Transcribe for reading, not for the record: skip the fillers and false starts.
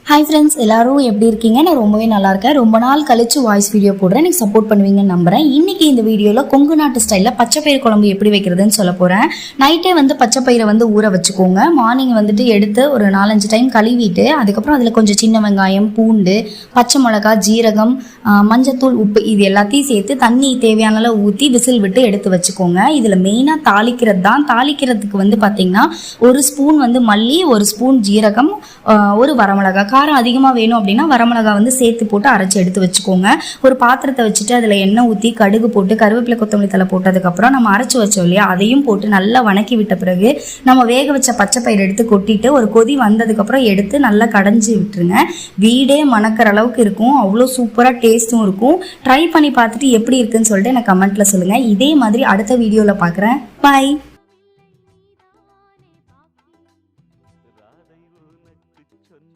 Hi friends, எல்லாரும் எப்படி இருக்கீங்க? நான் ரொம்பவே நல்லா இருக்கேன். ரொம்ப நாள் கழிச்சு வாய்ஸ் வீடியோ போடுறேன். எனக்கு சப்போர்ட் பண்ணுவீங்கன்னு நம்புறேன். இன்னைக்கு இந்த வீடியோவில் கொங்கு நாட்டு ஸ்டைலில் பச்சைப்பயிறு குழம்பு எப்படி வைக்கிறதுன்னு சொல்ல போகிறேன். நைட்டே பச்சைப்பயிரை ஊற வச்சுக்கோங்க. மார்னிங் எடுத்து ஒரு 4-5 டைம் கழுவிட்டு அதுக்கப்புறம் அதில் கொஞ்சம் சின்ன வெங்காயம், பூண்டு, பச்சை மிளகா, ஜீரகம், மஞ்சத்தூள், உப்பு இது எல்லாத்தையும் சேர்த்து தண்ணி தேவையான அளவு ஊற்றி விசில் விட்டு எடுத்து வச்சுக்கோங்க. இதில் மெயினாக தாளிக்கிறது தான். தாளிக்கிறதுக்கு பார்த்தீங்கன்னா 1 ஸ்பூன் மல்லி, 1 ஸ்பூன் ஜீரகம், 1 வரமிளகா. காரம் அதிகமாக வேணும் அப்படின்னா வரமிளகா சேர்த்து போட்டு அரைச்சி எடுத்து வச்சுக்கோங்க. ஒரு பாத்திரத்தை வச்சுட்டு அதில் எண்ணெய் ஊற்றி கடுகு போட்டு கருவேப்பிலை கொத்தமல்லி தலை போட்டதுக்கப்புறம் நம்ம அரைச்சி வச்சோம் இல்லையா, அதையும் போட்டு நல்லா வணக்கி விட்ட பிறகு நம்ம வேக வச்ச பச்சைப்பயிறு எடுத்து கொட்டிட்டு ஒரு கொதி வந்ததுக்கப்புறம் எடுத்து நல்லா கடைஞ்சி விட்டுருங்க. வீடே மணக்கிற அளவுக்கு இருக்கும். அவ்வளோ சூப்பராக டேஸ்ட்டும் இருக்கும். ட்ரை பண்ணி பார்த்துட்டு எப்படி இருக்குன்னு சொல்லிட்டு எனக்கு கமெண்ட்டில் சொல்லுங்கள். இதே மாதிரி அடுத்த வீடியோவில் பார்க்குறேன். பாய்.